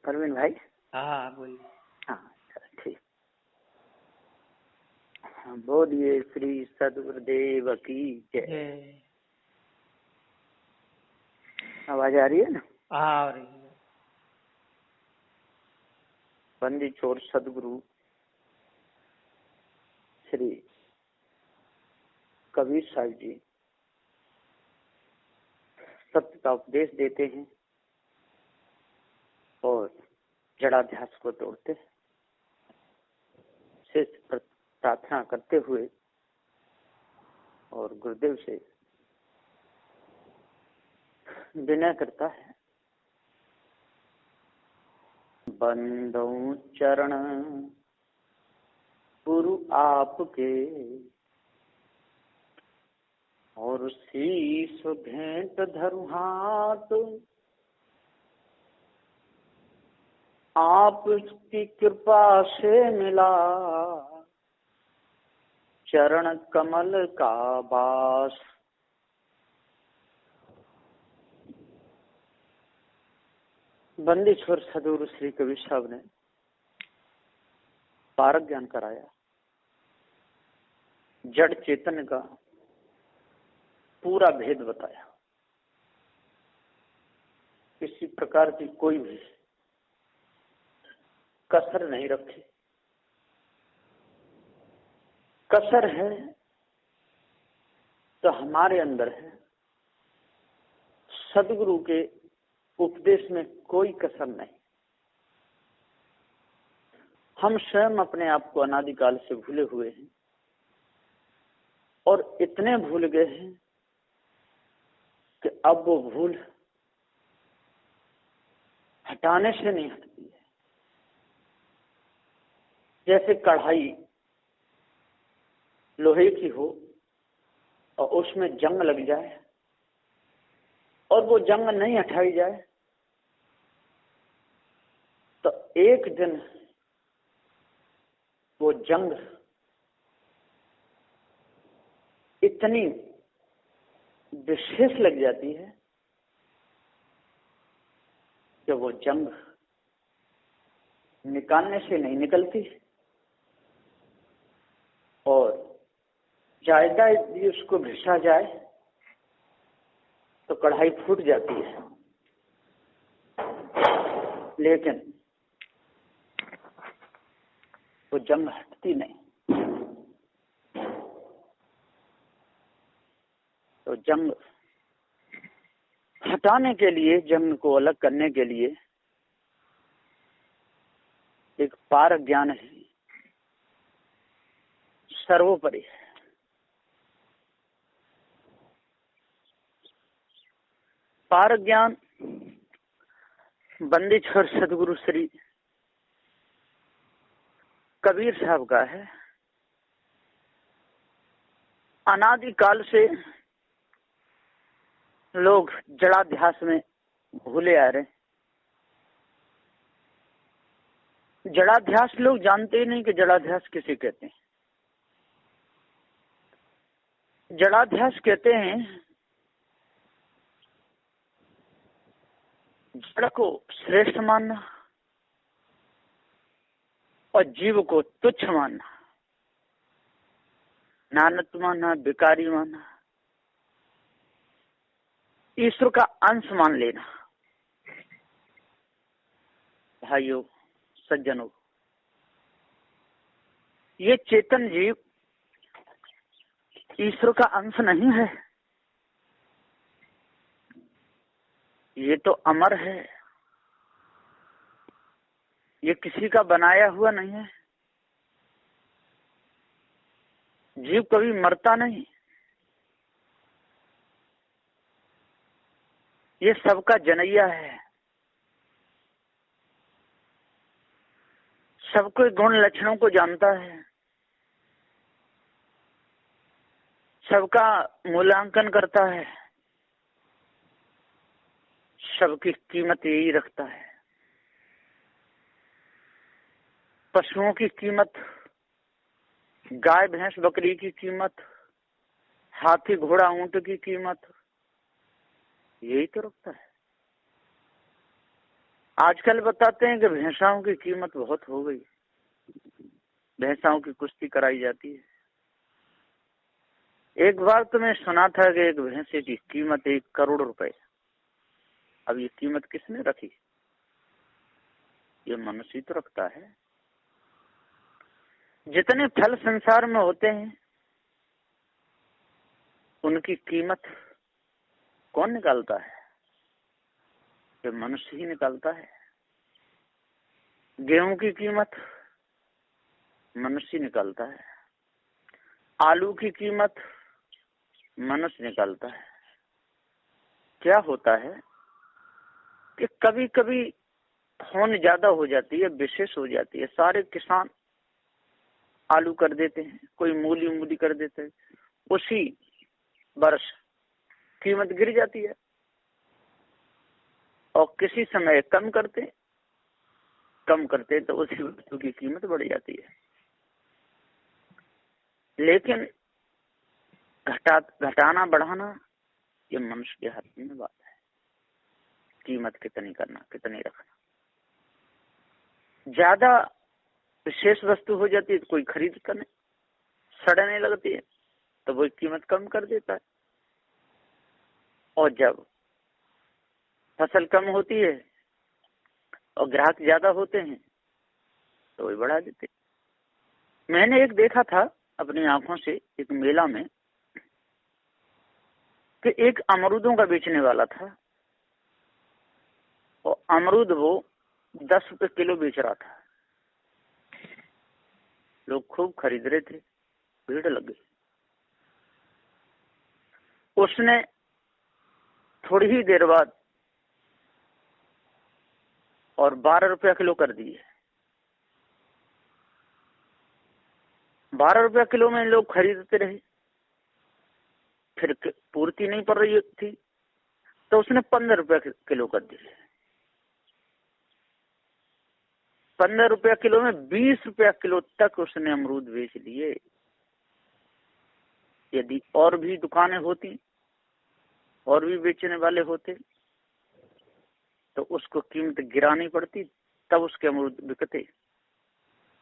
परवीन भाई। हाँ बोलिए। हाँ ठीक। बोलिए श्री सदगुरुदेव की जय। आवाज आ रही है ना? हाँ आ रही है। बंदी छोड़ सदगुरु श्री कबीर साहब जी सत्य का उपदेश देते हैं और जड़ाध्यास को तोड़ते हैं। शेष प्रार्थना करते हुए और गुरुदेव से विनय करता है, बंदो चरण गुरु आपके और शीश भेंट धरु हाथ, आपकी कृपा से मिला चरण कमल का वास। बंदी छोर सदगुरु श्री कबीर साहब ने पारक ज्ञान कराया, जड़ चेतन का पूरा भेद बताया। किसी प्रकार की कोई भी कसर नहीं रखी। कसर है तो हमारे अंदर है, सदगुरु के उपदेश में कोई कसर नहीं। हम स्वयं अपने आप को अनादिकाल से भूले हुए हैं और इतने भूल गए हैं कि अब वो भूल हटाने से नहीं हटती है। जैसे कढ़ाई लोहे की हो और उसमें जंग लग जाए और वो जंग नहीं हटाई जाए तो एक दिन वो जंग इतनी विशेष लग जाती है कि वो जंग निकालने से नहीं निकलती और ज्यादा यदि उसको घिसा जाए तो कढ़ाई फूट जाती है, लेकिन वो जंग हटती नहीं। तो जंग हटाने के लिए, जंग को अलग करने के लिए एक पारक ज्ञान है, सर्वोपरि है। पारक ज्ञान बंदी छोर सदगुरु श्री कबीर साहब का है। अनादिकाल से लोग जड़ाध्यास में भूले आ रहे। जड़ाध्यास लोग जानते ही नहीं कि जड़ाध्यास किसे कहते हैं। जड़ाध्यास कहते हैं जड़ को श्रेष्ठ मानना और जीव को तुच्छ मानना, नानत मानना, भिखारी मानना, ईश्वर का अंश मान लेना। भाइयों सज्जनों, ये चेतन जीव ईश्वर का अंश नहीं है, ये तो अमर है। ये किसी का बनाया हुआ नहीं है। जीव कभी मरता नहीं। ये सबका जनैया है। सबके गुण लक्षणों को जानता है, सबका मूल्यांकन करता है, सबकी कीमत यही रखता है। पशुओं की कीमत, गाय भैंस बकरी की कीमत, हाथी घोड़ा ऊंट की कीमत, यही तो रखता है। आजकल बताते हैं कि भैंसाओं की कीमत बहुत हो गई, भैंसाओं की कुश्ती कराई जाती है। एक बार तो मैं सुना था कि एक भैंसे की कीमत 1 करोड़ रुपए। अब ये कीमत किसने रखी? ये मनुष्य तो रखता है। जितने फल संसार में होते हैं उनकी कीमत कौन निकालता है? ये मनुष्य ही निकालता है। गेहूं की कीमत मनुष्य निकालता है, आलू की कीमत मनुष्य निकालता है। क्या होता है कि कभी कभी होन ज्यादा हो जाती है, विशेष हो जाती है, सारे किसान आलू कर देते हैं, कोई मूली मूली कर देते हैं, उसी वर्ष कीमत गिर जाती है। और किसी समय कम करते तो उसी वस्तु की कीमत बढ़ जाती है। लेकिन घटाना बढ़ाना ये मनुष्य के हाथ में बात है। कीमत कितनी करना, कितनी रखना। ज्यादा विशेष वस्तु हो जाती है तो कोई खरीद करने सड़ने लगती है तो वो कीमत कम कर देता है, और जब फसल कम होती है और ग्राहक ज्यादा होते हैं तो वही बढ़ा देते। मैंने एक देखा था अपनी आंखों से, एक मेला में, कि एक अमरूदों का बेचने वाला था और अमरूद वो 10 रुपए किलो बेच रहा था। लोग खूब खरीद रहे थे, भीड़ लग गई। उसने थोड़ी ही देर बाद और 12 रुपया किलो कर दिए। 12 रुपया किलो में लोग खरीदते रहे, फिर पूर्ति नहीं पड़ रही थी तो उसने 15 रुपया किलो कर दिए। 15 रुपया किलो में 20 रुपया किलो तक उसने अमरूद बेच दिए। यदि और भी दुकानें होती और भी बेचने वाले होते तो उसको कीमत गिरानी पड़ती, तब उसके अमरूद बिकते,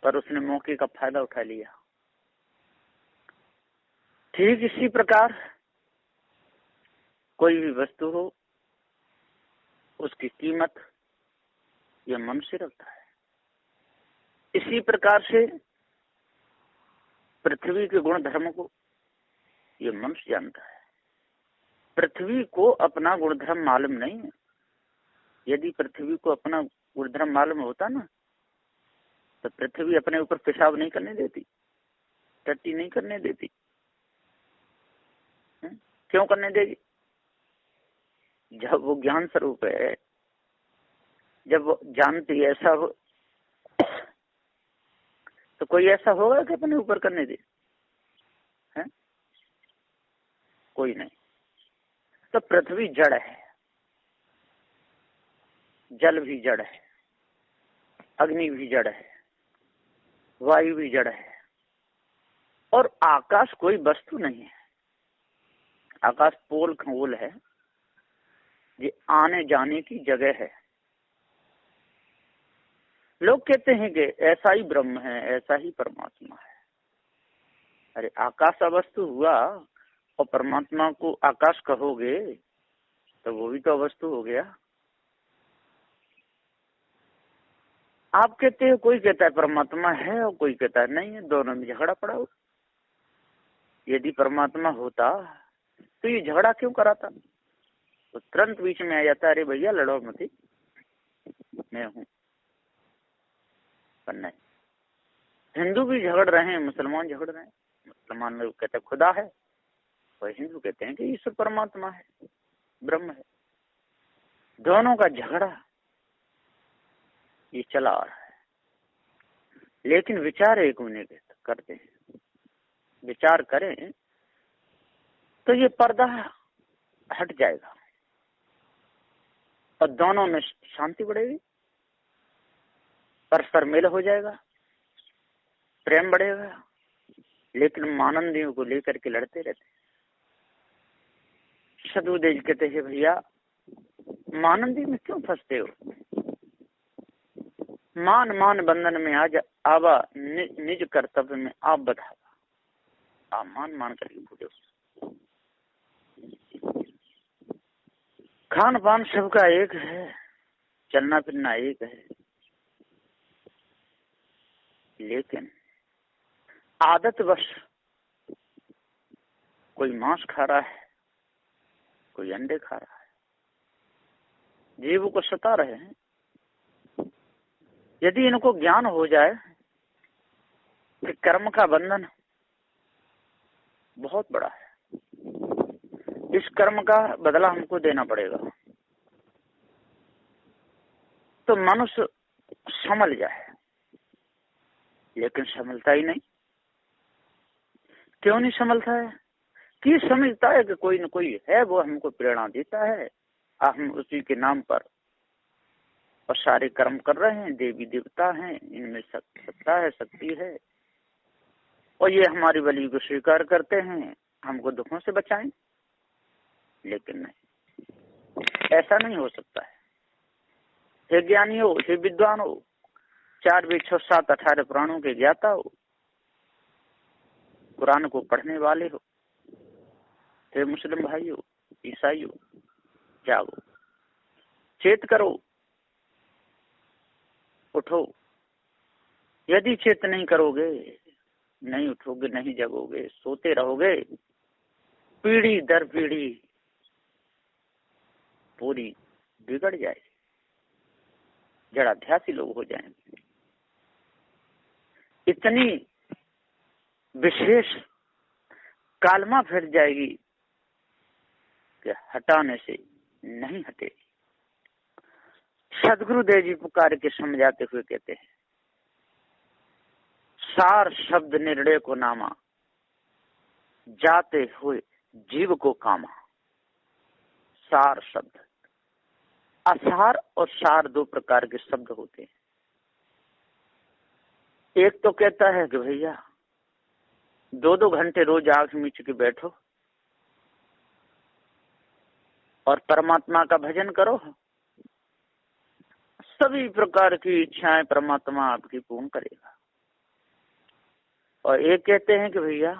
पर उसने मौके का फायदा उठा लिया। ठीक इसी प्रकार कोई भी वस्तु हो उसकी कीमत यह मनुष्य रखता है। इसी प्रकार से पृथ्वी के गुण धर्म को यह मनुष्य जानता है। पृथ्वी को अपना गुणधर्म मालूम नहीं है। यदि पृथ्वी को अपना गुणधर्म मालूम होता ना तो पृथ्वी अपने ऊपर पेशाब नहीं करने देती, टट्टी नहीं करने देती। क्यों करने देगी? जब वो ज्ञान स्वरूप है, जब वो जानती है ऐसा हो तो कोई ऐसा होगा कि अपने ऊपर करने दे? है कोई नहीं। तो पृथ्वी जड़ है, जल भी जड़ है, अग्नि भी जड़ है, वायु भी जड़ है, और आकाश कोई वस्तु नहीं है। आकाश पोल खगोल है, ये आने जाने की जगह है। लोग कहते हैं कि ऐसा ही ब्रह्म है, ऐसा ही परमात्मा है। अरे आकाश अवस्तु हुआ और परमात्मा को आकाश कहोगे तो वो भी तो अवस्तु हो गया। आप कहते हो, कोई कहता है परमात्मा है और कोई कहता है नहीं है, दोनों में झगड़ा पड़ा हो। यदि परमात्मा होता तो ये झगड़ा क्यों कराता? तो तुरंत बीच में आ जाता, अरे भैया लड़ो मत, मैं हूं। पर नहीं, हिंदू भी झगड़ रहे हैं, मुसलमान झगड़ रहे हैं। मुसलमान लोग कहते हैं खुदा है, और हिंदू कहते हैं कि ईश्वर परमात्मा है, ब्रह्म है। दोनों का झगड़ा ये चला आ रहा है, लेकिन विचार एक होने के करते हैं। विचार करें तो ये पर्दा हट जाएगा और दोनों में शांति बढ़ेगी, परस्पर मेल हो जाएगा, प्रेम बढ़ेगा। लेकिन मानंदियों को लेकर के लड़ते रहते। सदुदेव कहते हैं, भैया मानंदी में क्यों फंसते हो? मान मान बंधन में आज आवा, निज कर्तव्य में आप बतावा। आप मान मान करके पूछो। खान पान सबका एक है, चलना फिरना एक है, लेकिन आदतवश कोई मांस खा रहा है, कोई अंडे खा रहा है, जीव को सता रहे हैं। यदि इनको ज्ञान हो जाए कि कर्म का बंधन बहुत बड़ा है, इस कर्म का बदला हमको देना पड़ेगा, तो मनुष्य संभल जाए। लेकिन संभलता ही नहीं। क्यों नहीं संभलता है? कि समझता है कि कोई न कोई है, वो हमको प्रेरणा देता है, हम उसी के नाम पर और सारे कर्म कर रहे हैं। देवी देवता हैं, इनमें सत्ता है, शक्ति है, और ये हमारी बलि को स्वीकार करते हैं, हमको दुखों से बचाएं। लेकिन नहीं, ऐसा नहीं हो सकता है। हे ज्ञानी हो, हे विद्वान हो, 4 वेद 6 7 18 पुराणों के ज्ञाता हो, कुरान को पढ़ने वाले हो, हे मुस्लिम भाई हो, ईसाई हो, जागो, चेत करो, उठो। यदि चेत नहीं करोगे, नहीं उठोगे, नहीं जगोगे, सोते रहोगे, पीढ़ी दर पीढ़ी पूरी बिगड़ जाएगी, जड़ाध्यासी लोग हो जाएंगे। इतनी विशेष कालमा फैल जाएगी कि हटाने से नहीं हटेगी। सदगुरुदेव जी पुकार के समझाते हुए कहते हैं, सार शब्द निर्णय को नामा, जाते हुए जीव को कामा। सार शब्द, असार और सार 2 प्रकार के शब्द होते हैं। एक तो कहता है कि भैया 2-2 घंटे रोज आंख मीच के बैठो और परमात्मा का भजन करो, सभी प्रकार की इच्छाएं परमात्मा आपकी पूर्ण करेगा। और एक कहते हैं कि भैया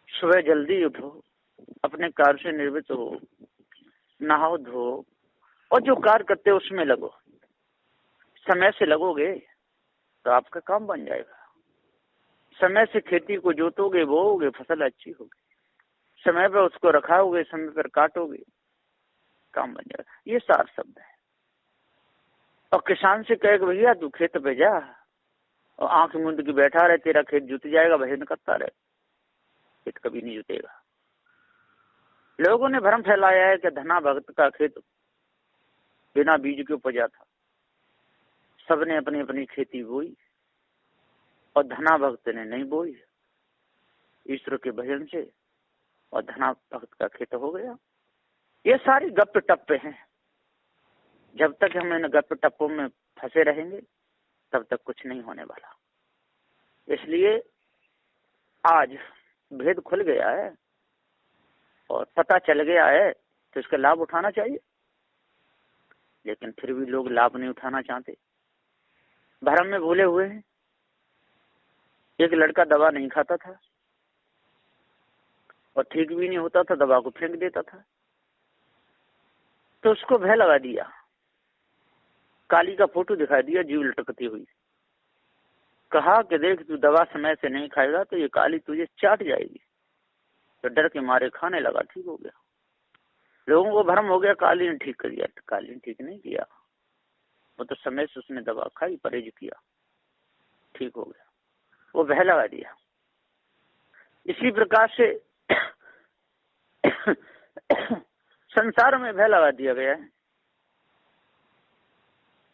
सुबह जल्दी उठो, अपने कार्य से निवृत्त हो, नहाओ धो, और जो कार्य करते हो उसमें लगो। समय से लगोगे तो आपका काम बन जाएगा। समय से खेती को जोतोगे, बोओगे, फसल अच्छी होगी। समय पर उसको रखाओगे, समय पर काटोगे, काम बन जाएगा। ये सार शब्द है। और किसान से कहेगा भैया तू खेत पे जा और आंख मूंद के बैठा रहे, तेरा खेत जुत जाएगा, भजन करता रहे, खेत कभी नहीं जुतेगा। लोगों ने भ्रम फैलाया है कि धना भक्त का खेत बिना बीज के उपजा था। सबने अपनी अपनी खेती बोई और धना भक्त ने नहीं बोई। ईश्वर के भजन से और धना भक्त का खेत हो गया। ये सारी गप टप्पे हैं। जब तक हम इन गप टप्पों में फंसे रहेंगे तब तक कुछ नहीं होने वाला। इसलिए आज भेद खुल गया है और पता चल गया है तो इसका लाभ उठाना चाहिए। लेकिन फिर भी लोग लाभ नहीं उठाना चाहते, भ्रम में भूले हुए हैं। एक लड़का दवा नहीं खाता था और ठीक भी नहीं होता था, दवा को फेंक देता था। तो उसको भय लगा दिया, काली का फोटो दिखा दिया जीव लटकती हुई, कहा कि देख तू दवा समय से नहीं खाएगा तो ये काली तुझे चाट जाएगी। तो डर के मारे खाने लगा, ठीक हो गया। लोगों को भ्रम हो गया काली ने ठीक कर दिया। काली ने ठीक नहीं किया, वो तो समय से उसने दवा खाई, परहेज किया, ठीक हो गया। वो भय लगा दिया। इसी प्रकार से संसार में भय लगा दिया गया है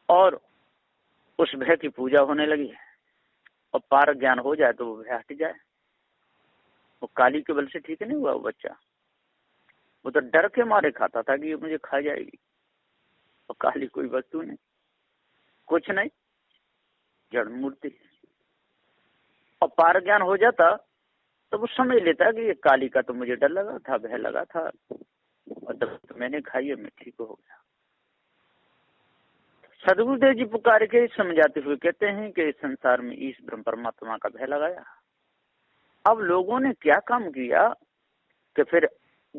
और उस भय की पूजा होने लगी है। और पार ज्ञान हो जाए तो वो भय हट जाए। वो काली के बल से ठीक नहीं हुआ वो बच्चा, वो तो डर के मारे खाता था कि ये मुझे खा जाएगी। और काली कोई वस्तु नहीं, कुछ नहीं, जड़ मूर्ति। और पार ज्ञान हो जाता तो वो समझ लेता कि ये काली का तो मुझे डर लगा था, भय लगा था, और जब तो मैंने खाई है मैं ठीक हो गया। सदगुरुदेव जी पुकार के समझाते हुए कहते हैं कि इस संसार में ईश ब्रह्म परमात्मा का भय लगाया। अब लोगों ने क्या काम किया कि फिर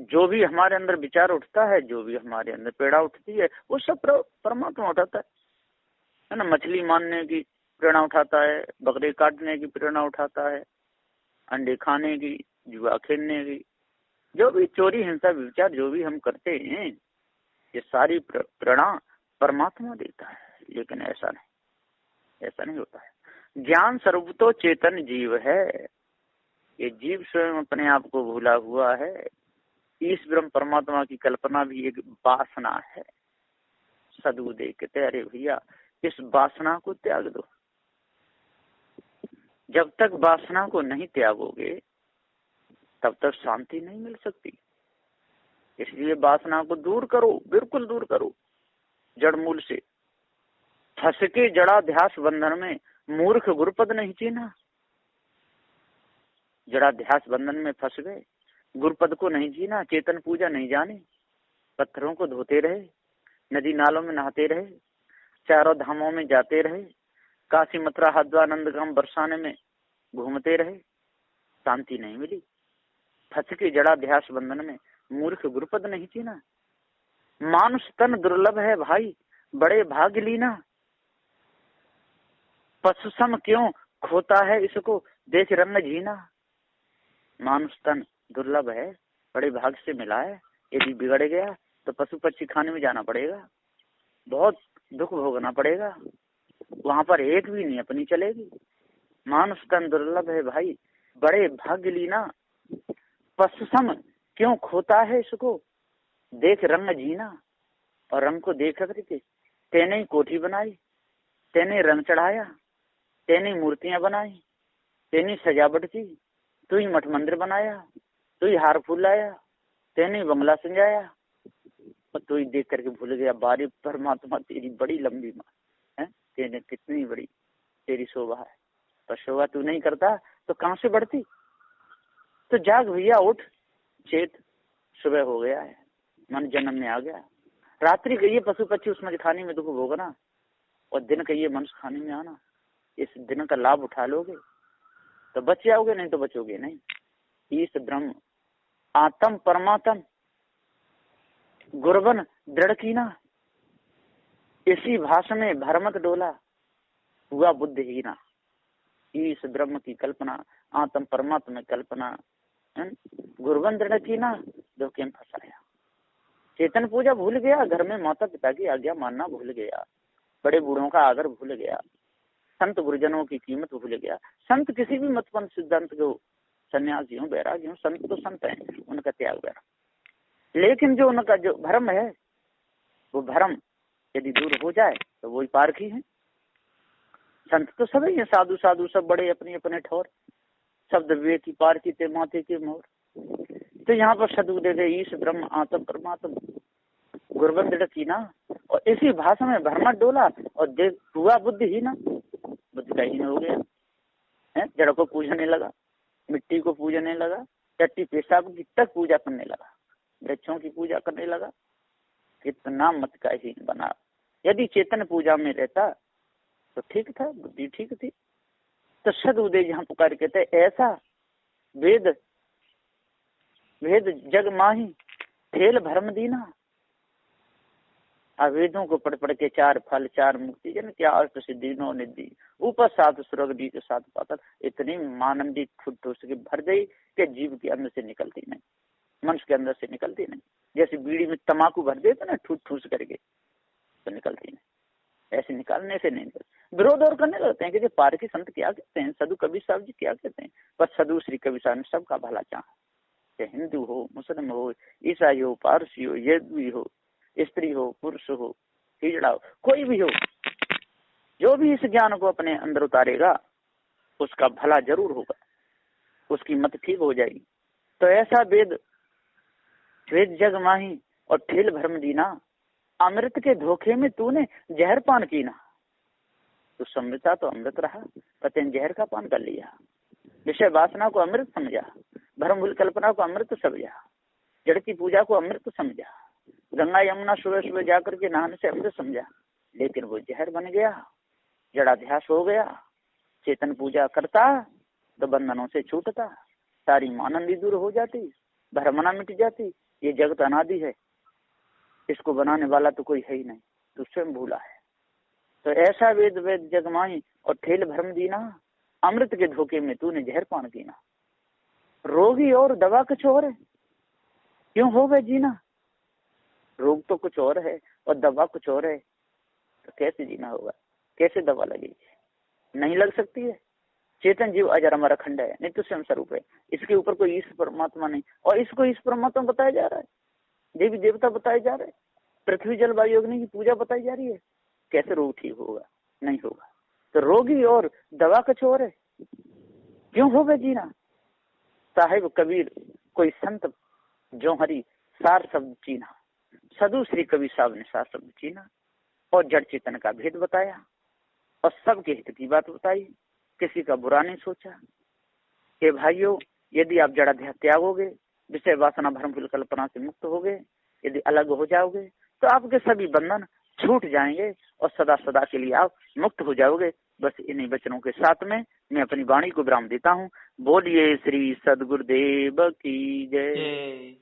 जो भी हमारे अंदर विचार उठता है, जो भी हमारे अंदर पीड़ा उठती है, वो सब परमात्मा उठाता है ना। मछली मारने की प्रेरणा उठाता है, बकरे काटने की प्रेरणा उठाता है, अंडे खाने की, जुआ खेलने की, जो भी चोरी हिंसा विचार जो भी हम करते हैं, ये सारी प्रेरणा परमात्मा देता है। लेकिन ऐसा नहीं होता है। ज्ञान स्वरूप तो चेतन जीव है। ये जीव स्वयं अपने आप को भूला हुआ है। इस ब्रह्म परमात्मा की कल्पना भी एक वासना है। सदगुरुदेव कहते अरे भैया इस वासना को त्याग दो। जब तक वासना को नहीं त्यागोगे तब तक शांति नहीं मिल सकती। इसलिए वासना को दूर करो, बिल्कुल दूर करो, जड़ मूल से। फंस के जड़ाध्यास बंधन में मूर्ख गुरुपद नहीं चीना। जड़ाध्यास बंधन में फंस गए, गुरुपद को नहीं जीना, चेतन पूजा नहीं जाने, पत्थरों को धोते रहे, नदी नालों में नहाते रहे, चारों धामों में जाते रहे, काशी मथुरा हरिद्वार धाम बरसाने में घूमते रहे, शांति नहीं मिली। फंस के जड़ाध्यास बंधन में मूर्ख गुरुपद नहीं चीना। मानुष तन दुर्लभ है भाई, बड़े भाग्य लीना। पशु सम क्यों खोता है इसको, देख रंग झीना। मानुष तन दुर्लभ है, बड़े भाग्य से मिला है। यदि बिगड़ गया तो पशु पक्षी खाने में जाना पड़ेगा, बहुत दुख भोगना पड़ेगा, वहां पर एक भी नहीं अपनी चलेगी। मानुष तन दुर्लभ है भाई, बड़े भाग्य लीना। पशु सम क्यों खोता है इसको, देख रंग जीना। और रंग को देख करके तेने ही कोठी बनाई, तेने रंग चढ़ाया, तेने मूर्तियां बनाई, तेने सजावट की, तू ही मठ मंदिर बनाया, तू ही हार फूल लाया, तेने बंगला संजाया, और तू ही देख करके भूल गया। बारी परमात्मा तेरी बड़ी लंबी माँ है, तेने कितनी बड़ी तेरी शोभा है, पर शोभा तू नहीं करता तो कहां से बढ़ती। तो जाग भैया, उठ, चेत, सुबह हो गया है, मन जन्म में आ गया। रात्रि कहिए पशु पक्षी उसमें खाने में दुख भोगना, और दिन कहिए मनुष्य खाने में आना। इस दिन का लाभ उठा लोगे तो बच जाओगे, नहीं तो बचोगे नहीं। इस ब्रह्म आत्म परमात्म गुरबन दृढ़ कीना। इसी भाषा में भरमत डोला, हुआ बुद्धिहीना। इस ब्रह्म की कल्पना, आत्म परमात्मा में कल्पना, गुरबन दृढ़ कीना, जो केम फंसाया। चेतन पूजा भूल गया, घर में माता पिता की आज्ञा मानना भूल गया, बड़े बूढ़ों का आदर भूल गया, संत गुरुजनों की कीमत भूल गया। संत किसी भी मतपंथ सिद्धांत के हो, सन्यासी हो, बैरागी हो, संत तो संत हैं, उनका त्याग बैरा। लेकिन जो उनका जो भ्रम है, वो भ्रम यदि दूर हो जाए तो वही पारखी है। संत तो सभी है, साधु साधु सब बड़े अपने अपने ठौर, शब्द विवेक की पारखी ते माथे के मोर। तो यहाँ पर सदगुरुदेव ईश ब्रह्म आत्म परमात्म गुरबंद कीना, और इसी भाषा में भ्रमत डोला, और देख हुआ बुद्धिहीना, बुद्धि का हीन हो गया है। जड़ को पूजने लगा, मिट्टी को पूजने लगा, टट्टी पेशाब की तक पूजा करने लगा, वृक्षों की पूजा करने लगा। कितना मत का हीन बना। यदि चेतन पूजा में रहता तो ठीक था, बुद्धि ठीक थी। तो सदगुरुदेव यहाँ पुकार कहते ऐसा वेद वेद जग माही ठेल भरम दीना। वेदों को पढ़ पढ़ के 4 फल 4 मुक्ति जन क्या अष्ट सिद्धि 9 निधि, ऊपर 7 स्वर्ग दी 7 पाताल। इतनी मानंदी खुद उसके भर गई कि जीव के अंदर से निकलती नहीं, मनुष्य के अंदर से निकलती नहीं। जैसे बीड़ी में तम्बाकू भर देते ना, ठूस ठूस करके, तो निकलती नहीं। ऐसे निकालने से नहीं निकलती। विरोध और करने लगते हैं कि पारकी संत क्या कहते हैं, साधु कबीर साहब जी क्या कहते हैं। पर साधु श्री कबीर साहब ने सबका भला चाहा, चाहे हिंदू हो, मुस्लिम हो, ईसाई हो, पारसी हो, यद्वी हो, स्त्री हो, पुरुष हो, हिजड़ा हो, कोई भी हो, जो भी इस ज्ञान को अपने अंदर उतारेगा उसका भला जरूर होगा, उसकी मत ठीक हो जाएगी। तो ऐसा वेद वेद जग माही और ठेल भरम दीना। अमृत के धोखे में तूने जहर पान कीना। तो समृता तो अमृत रहा, पते जहर का पान कर लिया। विषय वासना को अमृत समझा, भ्रम भूल कल्पना को अमृत समझा, जड़ की पूजा को अमृत समझा, गंगा यमुना सुबह सुबह जाकर के नहाने से अमृत समझा। लेकिन वो जहर बन गया, जड़ाध्यास हो गया। चेतन पूजा करता तो बंधनों से छूटता, सारी मानंदी दूर हो जाती, भ्रमणा मिट जाती। ये जगत अनादि है, इसको बनाने वाला तो कोई है ही नहीं, तू स्वयं भूला है। तो ऐसा वेद वेद जगमाई और ठेल भ्रम दीना, अमृत के धोखे में तूने जहर पान कीना। रोगी और दवा कुछ और है, क्यों हो गए जीना? रोग तो कुछ और है और दवा कुछ और है, तो कैसे जीना होगा? कैसे दवा लगेगी? नहीं लग सकती है। चेतन जीव अजर अमर अखंड है, नित्य स्वयं स्वरूप है, इसके ऊपर कोई ईश्वर परमात्मा नहीं। और इसको ईश्वर परमात्मा बताया जा रहा है, देवी देवता बताए जा रहे हैं, पृथ्वी जल वायु अग्नि की पूजा बताई जा रही है। कैसे रोग ठीक होगा? नहीं होगा। तो रोगी और दवा कुछ और है, क्यों हो गए जीना? साहिब कबीर कोई संत जो हरि सार शब्द चीना, सदु श्री कबीर साहब ने सार शब्द चीना और जड़ चेतन का भेद बताया और सबके हित की बात बताई, किसी का बुरा नहीं सोचा। हे भाइयों, यदि आप जड़ाध्यास त्यागोगे, विषय वासना भ्रम भूल कल्पना से मुक्त होगे, यदि अलग हो जाओगे, तो आपके सभी बंधन छूट जाएंगे और सदा सदा के लिए आप मुक्त हो जाओगे। बस इन्हीं वचनों के साथ में मैं अपनी वाणी को विराम देता हूँ। बोलिए श्री सद्गुरुदेव की जय।